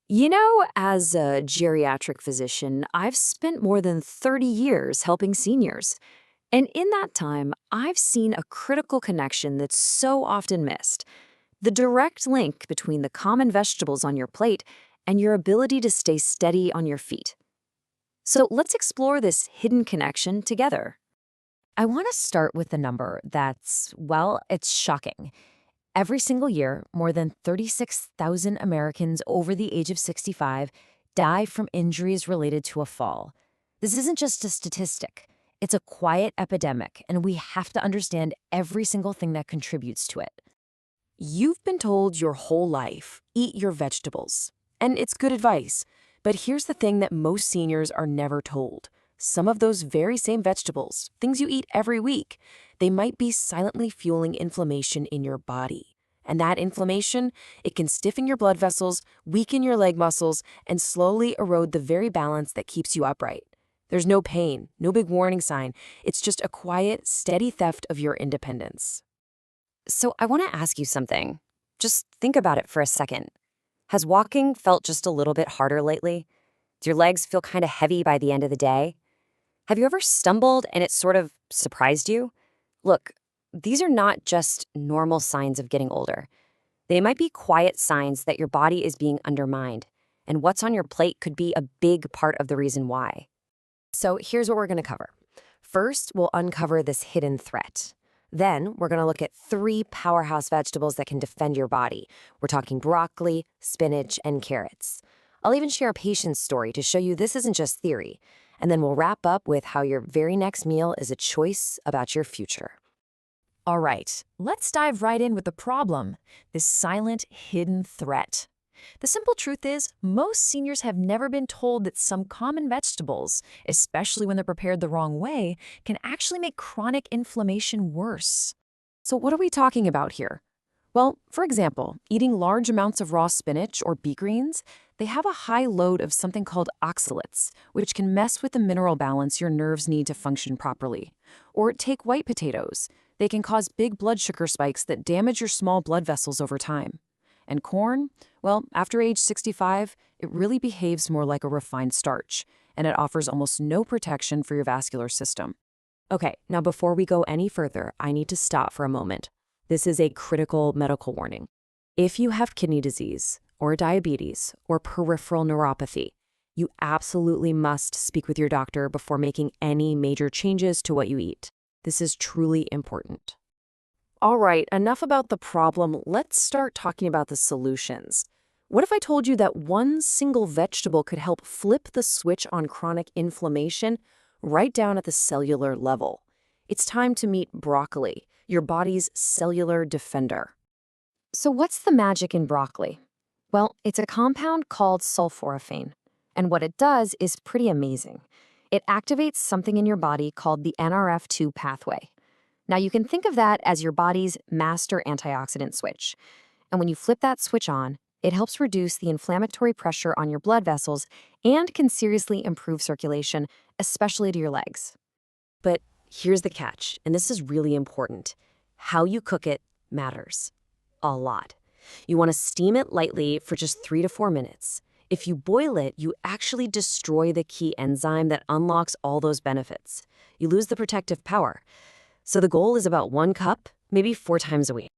As a geriatric physician, I've spent more than 30 years helping seniors. And in that time, I've seen a critical connection that's so often missed: the direct link between the common vegetables on your plate and your ability to stay steady on your feet. So let's explore this hidden connection together. I want to start with a number it's shocking. Every single year, more than 36,000 Americans over the age of 65 die from injuries related to a fall. This isn't just a statistic. It's a quiet epidemic, and we have to understand every single thing that contributes to it. You've been told your whole life, eat your vegetables. And it's good advice. But here's the thing that most seniors are never told. Some of those very same vegetables, things you eat every week, they might be silently fueling inflammation in your body. And that inflammation, it can stiffen your blood vessels, weaken your leg muscles, and slowly erode the very balance that keeps you upright. There's no pain, no big warning sign. It's just a quiet, steady theft of your independence. So I want to ask you something. Just think about it for a second. Has walking felt just a little bit harder lately? Do your legs feel kind of heavy by the end of the day? Have you ever stumbled and it sort of surprised you? Look, these are not just normal signs of getting older. They might be quiet signs that your body is being undermined, and what's on your plate could be a big part of the reason why. So here's what we're going to cover. First, we'll uncover this hidden threat. Then, we're going to look at 3 powerhouse vegetables that can defend your body. We're talking broccoli, spinach, and carrots. I'll even share a patient's story to show you this isn't just theory. And then we'll wrap up with how your very next meal is a choice about your future. All right, let's dive right in with the problem, this silent, hidden threat. The simple truth is, most seniors have never been told that some common vegetables, especially when they're prepared the wrong way, can actually make chronic inflammation worse. So what are we talking about here? Well, for example, eating large amounts of raw spinach or beet greens, they have a high load of something called oxalates, which can mess with the mineral balance your nerves need to function properly. Or take white potatoes. They can cause big blood sugar spikes that damage your small blood vessels over time. And corn, well, after age 65, it really behaves more like a refined starch, and it offers almost no protection for your vascular system. Okay, now before we go any further, I need to stop for a moment. This is a critical medical warning. If you have kidney disease, or diabetes, or peripheral neuropathy, you absolutely must speak with your doctor before making any major changes to what you eat. This is truly important. All right, enough about the problem. Let's start talking about the solutions. What if I told you that one single vegetable could help flip the switch on chronic inflammation right down at the cellular level? It's time to meet broccoli, your body's cellular defender. So what's the magic in broccoli? Well, it's a compound called sulforaphane, and what it does is pretty amazing. It activates something in your body called the NRF2 pathway. Now, you can think of that as your body's master antioxidant switch. And when you flip that switch on, it helps reduce the inflammatory pressure on your blood vessels and can seriously improve circulation, especially to your legs. But here's the catch, and this is really important. How you cook it matters a lot. You want to steam it lightly for just 3 to 4 minutes. If you boil it, you actually destroy the key enzyme that unlocks all those benefits. You lose the protective power. So the goal is about 1 cup, maybe 4 times a week.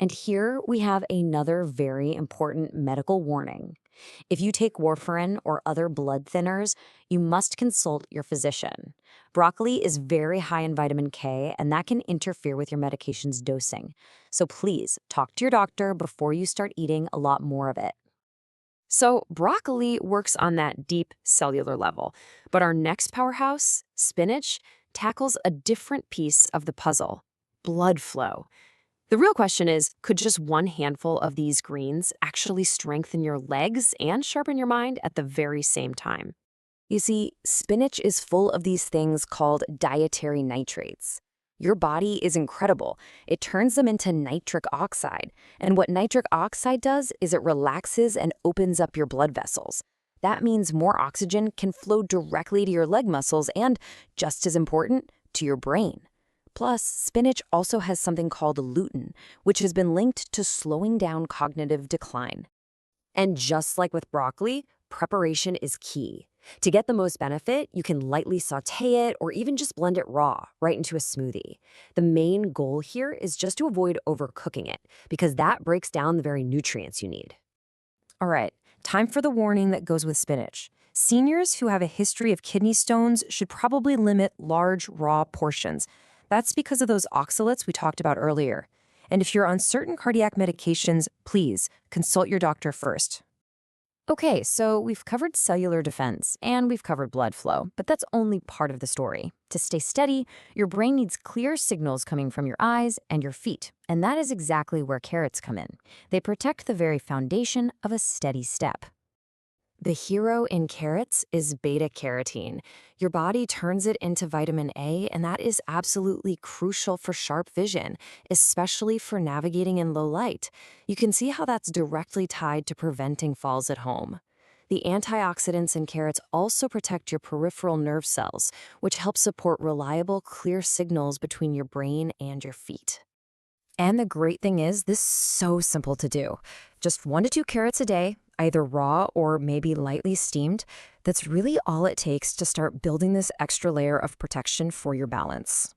And here we have another very important medical warning. If you take warfarin or other blood thinners, you must consult your physician. Broccoli is very high in vitamin K, and that can interfere with your medication's dosing. So please talk to your doctor before you start eating a lot more of it. So broccoli works on that deep cellular level, but our next powerhouse, spinach, tackles a different piece of the puzzle: blood flow. The real question is, could just one handful of these greens actually strengthen your legs and sharpen your mind at the very same time? You see, spinach is full of these things called dietary nitrates. Your body is incredible. It turns them into nitric oxide. And what nitric oxide does is it relaxes and opens up your blood vessels. That means more oxygen can flow directly to your leg muscles and, just as important, to your brain. Plus, spinach also has something called lutein, which has been linked to slowing down cognitive decline. And just like with broccoli, preparation is key. To get the most benefit, you can lightly saute it or even just blend it raw right into a smoothie. The main goal here is just to avoid overcooking it because that breaks down the very nutrients you need. All right, time for the warning that goes with spinach. Seniors who have a history of kidney stones should probably limit large, raw portions. That's because of those oxalates we talked about earlier. And if you're on certain cardiac medications, please consult your doctor first. Okay, so we've covered cellular defense and we've covered blood flow, but that's only part of the story. To stay steady, your brain needs clear signals coming from your eyes and your feet, and that is exactly where carrots come in. They protect the very foundation of a steady step. The hero in carrots is beta-carotene. Your body turns it into vitamin A, and that is absolutely crucial for sharp vision, especially for navigating in low light. You can see how that's directly tied to preventing falls at home. The antioxidants in carrots also protect your peripheral nerve cells, which help support reliable, clear signals between your brain and your feet. And the great thing is, this is so simple to do. Just 1 to 2 carrots a day, either raw or maybe lightly steamed. That's really all it takes to start building this extra layer of protection for your balance.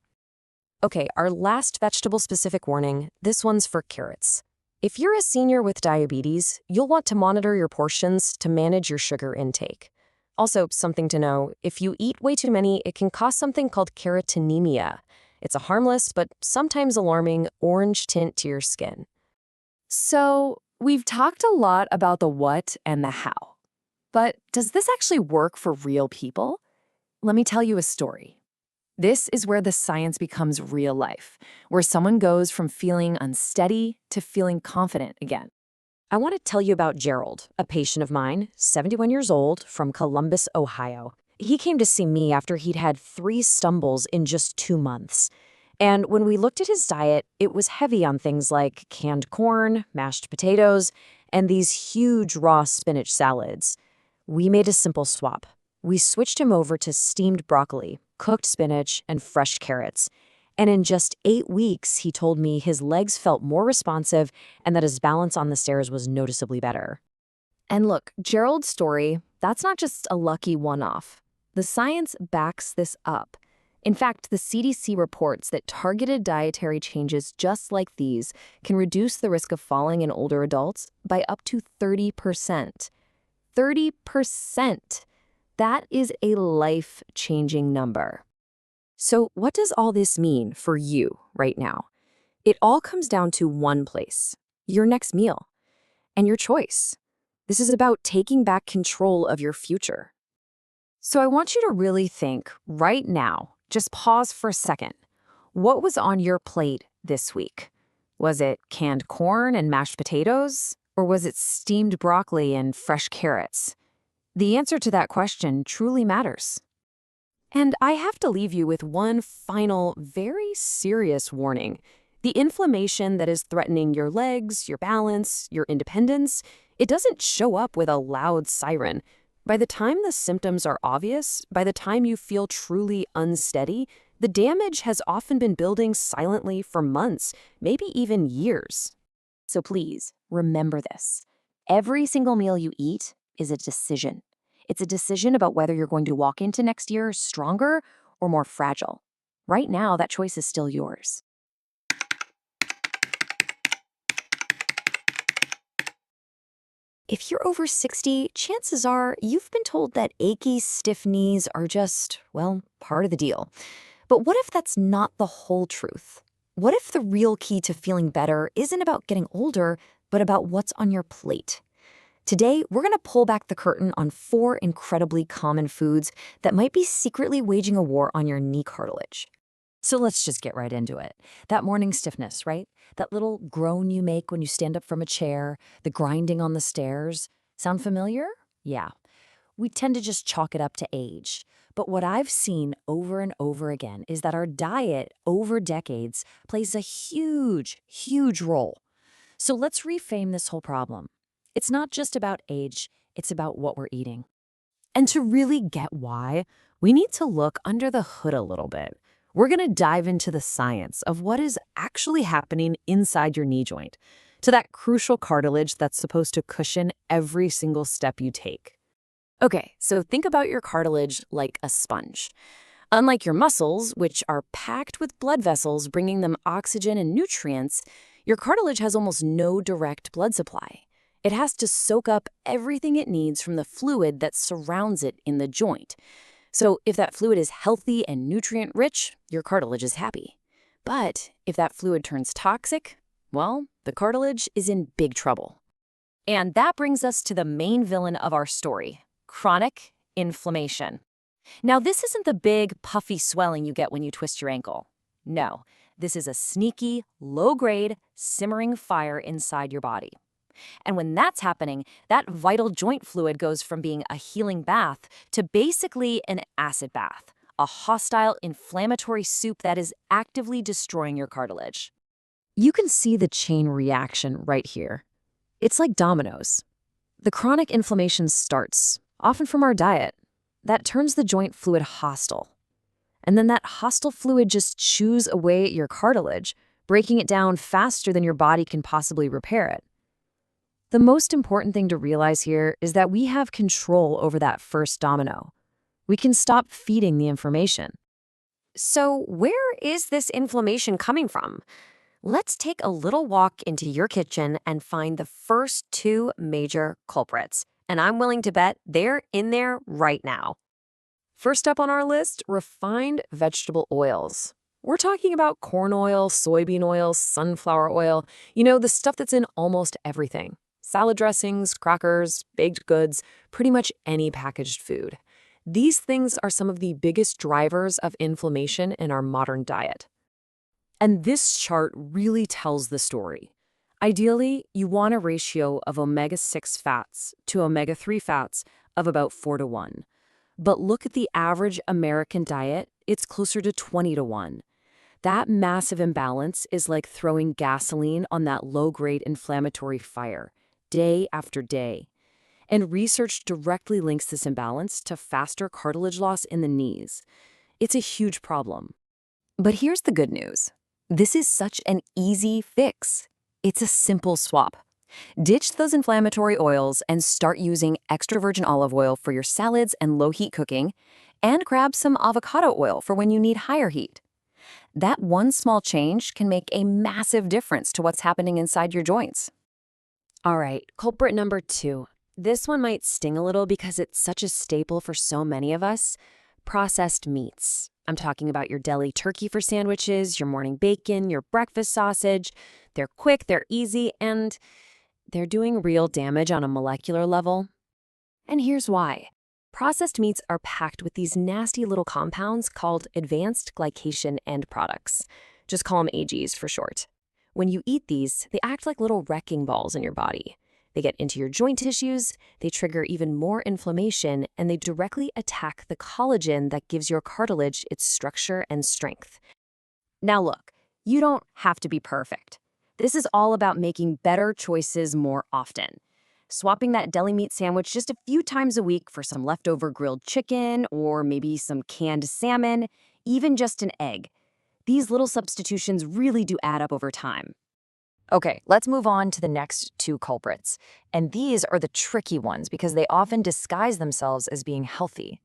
Okay, our last vegetable-specific warning, this one's for carrots. If you're a senior with diabetes, you'll want to monitor your portions to manage your sugar intake. Also, something to know, if you eat way too many, it can cause something called carotenemia. It's a harmless but sometimes alarming orange tint to your skin. So, we've talked a lot about the what and the how. But does this actually work for real people? Let me tell you a story. This is where the science becomes real life, where someone goes from feeling unsteady to feeling confident again. I want to tell you about Gerald, a patient of mine, 71 years old, from Columbus, Ohio. He came to see me after he'd had 3 stumbles in just 2 months. And when we looked at his diet, it was heavy on things like canned corn, mashed potatoes, and these huge raw spinach salads. We made a simple swap. We switched him over to steamed broccoli, cooked spinach, and fresh carrots. And in just 8 weeks, he told me his legs felt more responsive and that his balance on the stairs was noticeably better. And look, Gerald's story, that's not just a lucky one-off. The science backs this up. In fact, the CDC reports that targeted dietary changes just like these can reduce the risk of falling in older adults by up to 30%. 30%! That is a life-changing number. So what does all this mean for you right now? It all comes down to one place, your next meal, and your choice. This is about taking back control of your future. So I want you to really think right now, just pause for a second. What was on your plate this week? Was it canned corn and mashed potatoes? Or was it steamed broccoli and fresh carrots? The answer to that question truly matters. And I have to leave you with one final, very serious warning. The inflammation that is threatening your legs, your balance, your independence, it doesn't show up with a loud siren. By the time the symptoms are obvious, by the time you feel truly unsteady, the damage has often been building silently for months, maybe even years. So please, remember this. Every single meal you eat is a decision. It's a decision about whether you're going to walk into next year stronger or more fragile. Right now, that choice is still yours. If you're over 60, chances are you've been told that achy, stiff knees are just, well, part of the deal. But what if that's not the whole truth? What if the real key to feeling better isn't about getting older, but about what's on your plate? Today, we're going to pull back the curtain on 4 incredibly common foods that might be secretly waging a war on your knee cartilage. So let's just get right into it. That morning stiffness, right? That little groan you make when you stand up from a chair, the grinding on the stairs. Sound familiar? Yeah. We tend to just chalk it up to age. But what I've seen over and over again is that our diet over decades plays a huge, huge role. So let's reframe this whole problem. It's not just about age, it's about what we're eating. And to really get why, we need to look under the hood a little bit. We're going to dive into the science of what is actually happening inside your knee joint. to that crucial cartilage that's supposed to cushion every single step you take. Okay, so think about your cartilage like a sponge. Unlike your muscles, which are packed with blood vessels bringing them oxygen and nutrients, your cartilage has almost no direct blood supply. It has to soak up everything it needs from the fluid that surrounds it in the joint. So if that fluid is healthy and nutrient-rich, your cartilage is happy. But if that fluid turns toxic, well, the cartilage is in big trouble. And that brings us to the main villain of our story, chronic inflammation. Now, this isn't the big, puffy swelling you get when you twist your ankle. No, this is a sneaky, low-grade, simmering fire inside your body. And when that's happening, that vital joint fluid goes from being a healing bath to basically an acid bath, a hostile, inflammatory soup that is actively destroying your cartilage. You can see the chain reaction right here. It's like dominoes. The chronic inflammation starts, often from our diet. That turns the joint fluid hostile. And then that hostile fluid just chews away at your cartilage, breaking it down faster than your body can possibly repair it. The most important thing to realize here is that we have control over that first domino. We can stop feeding the inflammation. So where is this inflammation coming from? Let's take a little walk into your kitchen and find the first two major culprits. And I'm willing to bet they're in there right now. First up on our list, refined vegetable oils. We're talking about corn oil, soybean oil, sunflower oil, the stuff that's in almost everything. Salad dressings, crackers, baked goods, pretty much any packaged food. These things are some of the biggest drivers of inflammation in our modern diet. And this chart really tells the story. Ideally, you want a ratio of omega-6 fats to omega-3 fats of about 4:1. But look at the average American diet, it's closer to 20:1. That massive imbalance is like throwing gasoline on that low-grade inflammatory fire, day after day. And research directly links this imbalance to faster cartilage loss in the knees. It's a huge problem. But here's the good news. This is such an easy fix. It's a simple swap. Ditch those inflammatory oils and start using extra virgin olive oil for your salads and low-heat cooking, and grab some avocado oil for when you need higher heat. That one small change can make a massive difference to what's happening inside your joints. All right, culprit number 2. This one might sting a little because it's such a staple for so many of us. Processed meats. I'm talking about your deli turkey for sandwiches, your morning bacon, your breakfast sausage. They're quick, they're easy, and they're doing real damage on a molecular level. And here's why. Processed meats are packed with these nasty little compounds called advanced glycation end products. Just call them AGs for short. When you eat these, they act like little wrecking balls in your body. They get into your joint tissues, they trigger even more inflammation, and they directly attack the collagen that gives your cartilage its structure and strength. Now look, you don't have to be perfect. This is all about making better choices more often. Swapping that deli meat sandwich just a few times a week for some leftover grilled chicken or maybe some canned salmon, even just an egg. These little substitutions really do add up over time. Okay, let's move on to the next two culprits. And these are the tricky ones because they often disguise themselves as being healthy.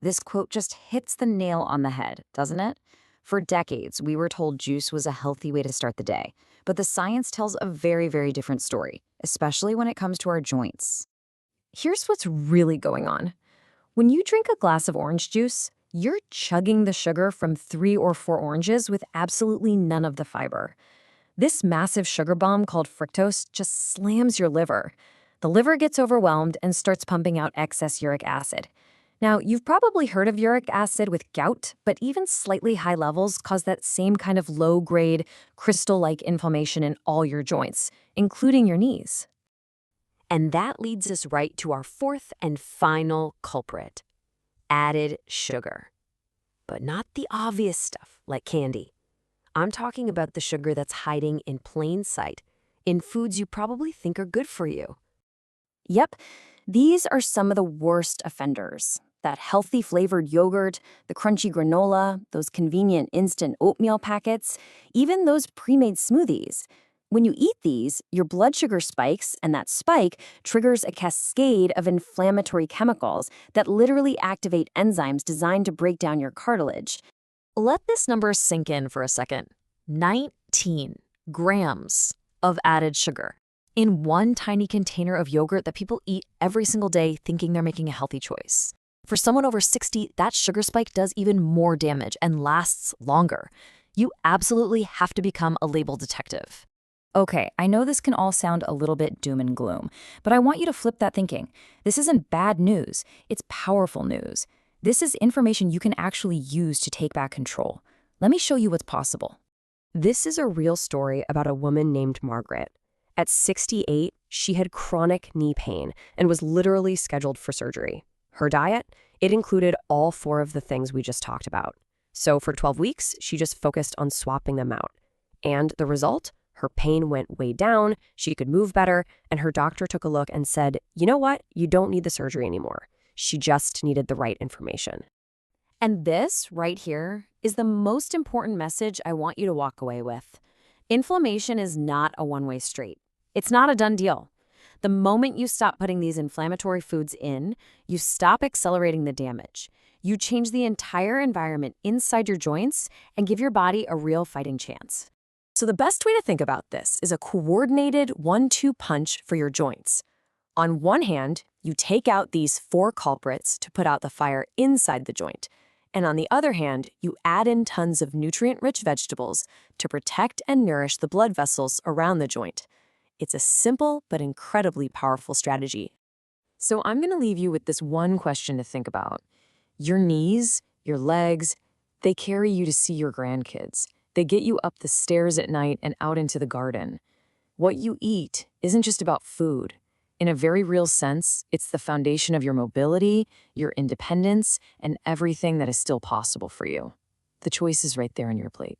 This quote just hits the nail on the head, doesn't it? For decades, we were told juice was a healthy way to start the day. But the science tells a very, very different story, especially when it comes to our joints. Here's what's really going on. When you drink a glass of orange juice, you're chugging the sugar from 3 or 4 oranges with absolutely none of the fiber. This massive sugar bomb called fructose just slams your liver. The liver gets overwhelmed and starts pumping out excess uric acid. Now, you've probably heard of uric acid with gout, but even slightly high levels cause that same kind of low-grade, crystal-like inflammation in all your joints, including your knees. And that leads us right to our fourth and final culprit, added sugar. But not the obvious stuff like candy. I'm talking about the sugar that's hiding in plain sight, in foods you probably think are good for you. Yep, these are some of the worst offenders. That healthy flavored yogurt, the crunchy granola, those convenient instant oatmeal packets, even those pre-made smoothies. When you eat these, your blood sugar spikes, and that spike triggers a cascade of inflammatory chemicals that literally activate enzymes designed to break down your cartilage. Let this number sink in for a second. 19 grams of added sugar in one tiny container of yogurt that people eat every single day thinking they're making a healthy choice. For someone over 60, that sugar spike does even more damage and lasts longer. You absolutely have to become a label detective. Okay, I know this can all sound a little bit doom and gloom, but I want you to flip that thinking. This isn't bad news, it's powerful news. This is information you can actually use to take back control. Let me show you what's possible. This is a real story about a woman named Margaret. At 68, she had chronic knee pain and was literally scheduled for surgery. Her diet? It included all 4 of the things we just talked about. So for 12 weeks, she just focused on swapping them out. And the result? Her pain went way down, she could move better, and her doctor took a look and said, you know what? You don't need the surgery anymore. She just needed the right information. And this right here is the most important message I want you to walk away with. Inflammation is not a one-way street. It's not a done deal. The moment you stop putting these inflammatory foods in, you stop accelerating the damage. You change the entire environment inside your joints and give your body a real fighting chance. So the best way to think about this is a coordinated 1-2 punch for your joints. On one hand, you take out these 4 culprits to put out the fire inside the joint. And on the other hand, you add in tons of nutrient-rich vegetables to protect and nourish the blood vessels around the joint. It's a simple but incredibly powerful strategy. So I'm going to leave you with this one question to think about. Your knees, your legs, they carry you to see your grandkids. They get you up the stairs at night and out into the garden. What you eat isn't just about food. In a very real sense, it's the foundation of your mobility, your independence, and everything that is still possible for you. The choice is right there on your plate.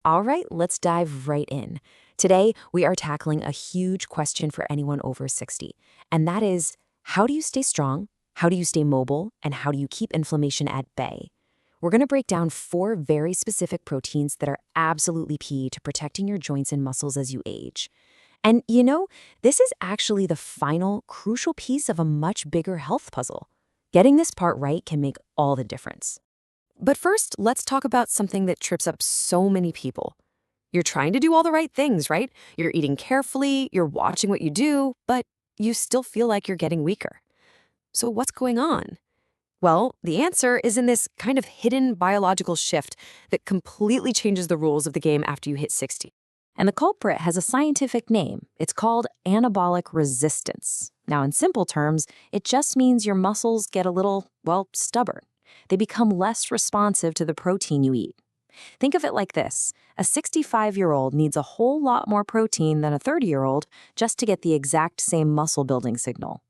All right, let's dive right in. Today, we are tackling a huge question for anyone over 60, and that is, how do you stay strong? How do you stay mobile? And how do you keep inflammation at bay? We're going to break down 4 very specific proteins that are absolutely key to protecting your joints and muscles as you age. And you know, this is actually the final, crucial piece of a much bigger health puzzle. Getting this part right can make all the difference. But first, let's talk about something that trips up so many people. You're trying to do all the right things, right? You're eating carefully, you're watching what you do, but you still feel like you're getting weaker. So what's going on? Well, the answer is in this kind of hidden biological shift that completely changes the rules of the game after you hit 60. And the culprit has a scientific name. It's called anabolic resistance. Now, in simple terms, it just means your muscles get a little, well, stubborn. They become less responsive to the protein you eat. Think of it like this. A 65-year-old needs a whole lot more protein than a 30-year-old just to get the exact same muscle-building signal.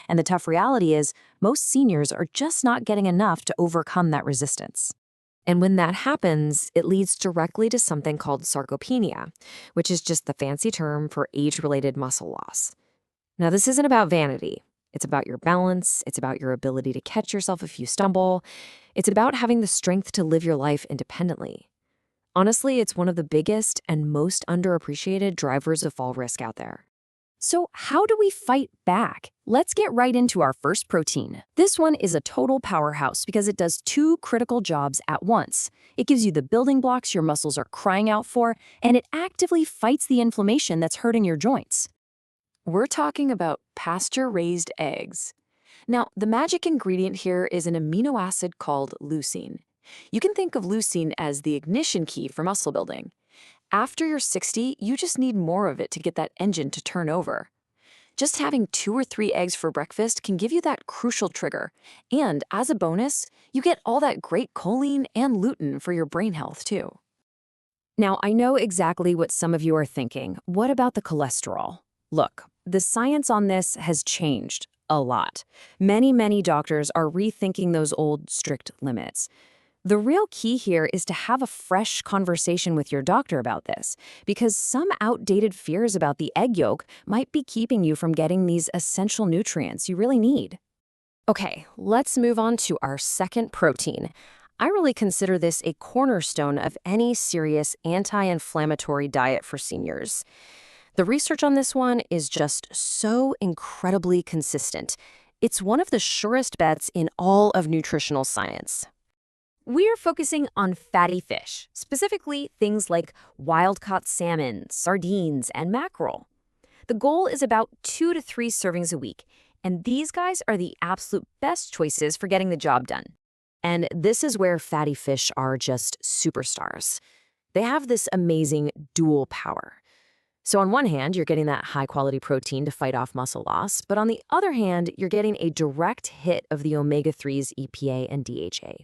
And the tough reality is, most seniors are just not getting enough to overcome that resistance. And when that happens, it leads directly to something called sarcopenia, which is just the fancy term for age-related muscle loss. Now, this isn't about vanity. It's about your balance. It's about your ability to catch yourself if you stumble. It's about having the strength to live your life independently. Honestly, it's one of the biggest and most underappreciated drivers of fall risk out there. So how do we fight back? Let's get right into our first protein. This one is a total powerhouse because it does 2 critical jobs at once. It gives you the building blocks your muscles are crying out for, and it actively fights the inflammation that's hurting your joints. We're talking about pasture-raised eggs. Now, the magic ingredient here is an amino acid called leucine. You can think of leucine as the ignition key for muscle building. After you're 60, you just need more of it to get that engine to turn over. Just having 2 or 3 eggs for breakfast can give you that crucial trigger. And as a bonus, you get all that great choline and lutein for your brain health, too. Now, I know exactly what some of you are thinking. What about the cholesterol? Look, the science on this has changed a lot. Many doctors are rethinking those old strict limits. The real key here is to have a fresh conversation with your doctor about this, because some outdated fears about the egg yolk might be keeping you from getting these essential nutrients you really need. Okay, let's move on to our second protein. I really consider this a cornerstone of any serious anti-inflammatory diet for seniors. The research on this one is just so incredibly consistent. It's one of the surest bets in all of nutritional science. We're focusing on fatty fish, specifically things like wild-caught salmon, sardines, and mackerel. The goal is about 2 to 3 servings a week, and these guys are the absolute best choices for getting the job done. And this is where fatty fish are just superstars. They have this amazing dual power. So on one hand, you're getting that high-quality protein to fight off muscle loss, but on the other hand, you're getting a direct hit of the omega-3s EPA and DHA.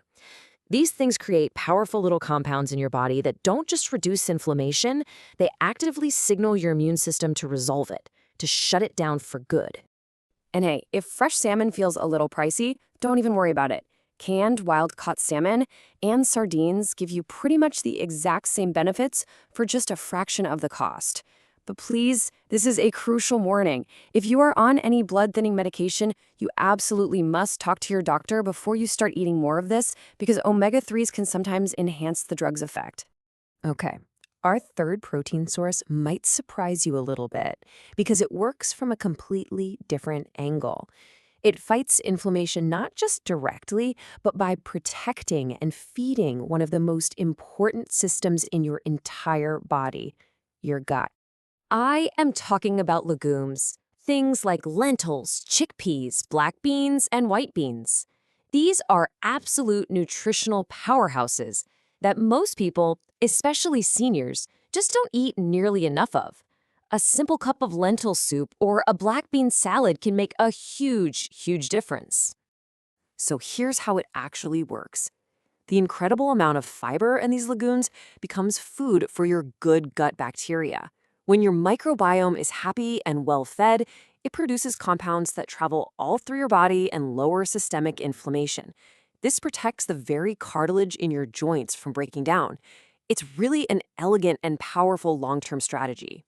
These things create powerful little compounds in your body that don't just reduce inflammation, they actively signal your immune system to resolve it, to shut it down for good. And hey, if fresh salmon feels a little pricey, don't even worry about it. Canned wild-caught salmon and sardines give you pretty much the exact same benefits for just a fraction of the cost. But please, this is a crucial warning. If you are on any blood-thinning medication, you absolutely must talk to your doctor before you start eating more of this because omega-3s can sometimes enhance the drug's effect. Okay, our third protein source might surprise you a little bit because it works from a completely different angle. It fights inflammation not just directly, but by protecting and feeding one of the most important systems in your entire body, your gut. I am talking about legumes, things like lentils, chickpeas, black beans, and white beans. These are absolute nutritional powerhouses that most people, especially seniors, just don't eat nearly enough of. A simple cup of lentil soup or a black bean salad can make a huge difference. So here's how it actually works. The incredible amount of fiber in these legumes becomes food for your good gut bacteria. When your microbiome is happy and well-fed, it produces compounds that travel all through your body and lower systemic inflammation. This protects the very cartilage in your joints from breaking down. It's really an elegant and powerful long-term strategy.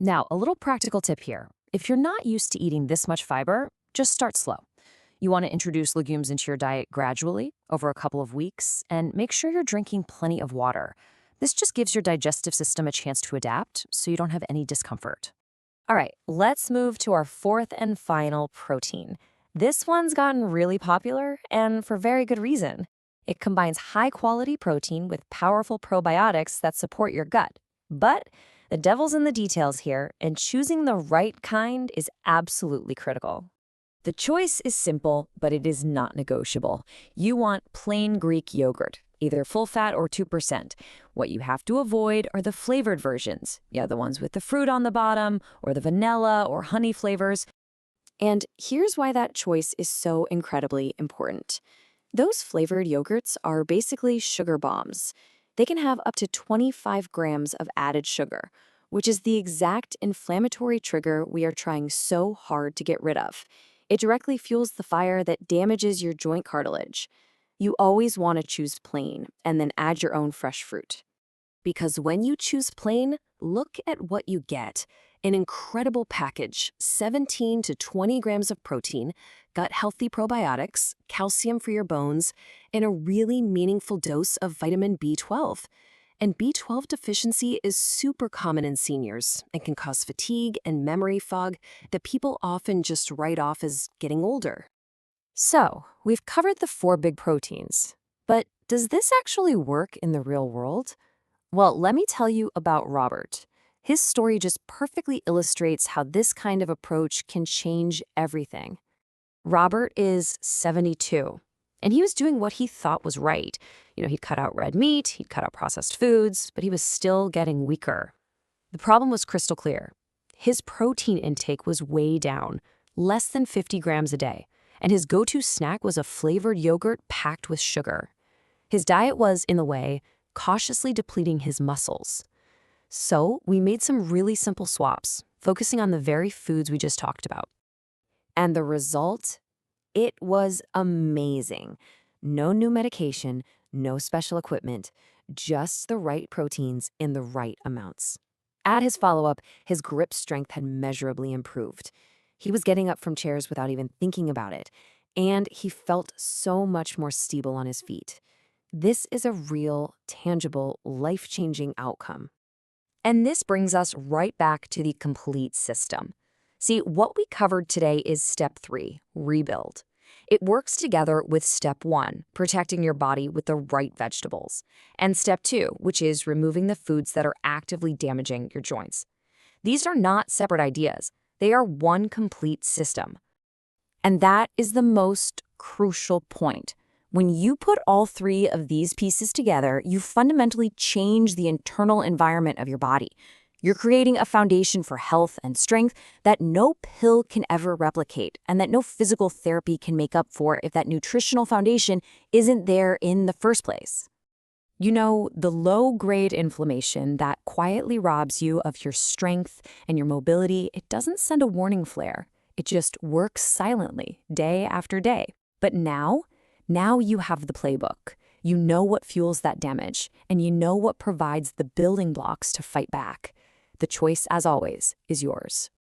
Now, a little practical tip here. If you're not used to eating this much fiber, just start slow. You want to introduce legumes into your diet gradually over a couple of weeks and make sure you're drinking plenty of water. This just gives your digestive system a chance to adapt so you don't have any discomfort. All right, let's move to our fourth and final protein. This one's gotten really popular, and for very good reason. It combines high-quality protein with powerful probiotics that support your gut. But the devil's in the details here, and choosing the right kind is absolutely critical. The choice is simple, but it is not negotiable. You want plain Greek yogurt, either full fat or 2%. What you have to avoid are the flavored versions. Yeah, the ones with the fruit on the bottom, or the vanilla or honey flavors. And here's why that choice is so incredibly important. Those flavored yogurts are basically sugar bombs. They can have up to 25 grams of added sugar, which is the exact inflammatory trigger we are trying so hard to get rid of. It directly fuels the fire that damages your joint cartilage. You always want to choose plain and then add your own fresh fruit. Because when you choose plain, look at what you get. An incredible package, 17 to 20 grams of protein, gut-healthy probiotics, calcium for your bones, and a really meaningful dose of vitamin B12. And B12 deficiency is super common in seniors and can cause fatigue and memory fog that people often just write off as getting older. So, we've covered the 4 big proteins. But does this actually work in the real world? Well, let me tell you about Robert. His story just perfectly illustrates how this kind of approach can change everything. Robert is 72, and he was doing what he thought was right. He'd cut out red meat, he'd cut out processed foods, but he was still getting weaker. The problem was crystal clear. His protein intake was way down, less than 50 grams a day, and his go-to snack was a flavored yogurt packed with sugar. His diet was, in a way, cautiously depleting his muscles. So we made some really simple swaps, focusing on the very foods we just talked about. And the result? It was amazing. No new medication, no special equipment, just the right proteins in the right amounts. At his follow-up, his grip strength had measurably improved. He was getting up from chairs without even thinking about it, and he felt so much more stable on his feet. This is a real, tangible, life-changing outcome. And this brings us right back to the complete system. See, what we covered today is step 3, rebuild. It works together with step 1, protecting your body with the right vegetables, and step 2, which is removing the foods that are actively damaging your joints. These are not separate ideas. They are one complete system. And that is the most crucial point. When you put all 3 of these pieces together, you fundamentally change the internal environment of your body. You're creating a foundation for health and strength that no pill can ever replicate, and that no physical therapy can make up for if that nutritional foundation isn't there in the first place. You know, the low-grade inflammation that quietly robs you of your strength and your mobility, it doesn't send a warning flare. It just works silently, day after day. But now you have the playbook. You know what fuels that damage, and you know what provides the building blocks to fight back. The choice, as always, is yours.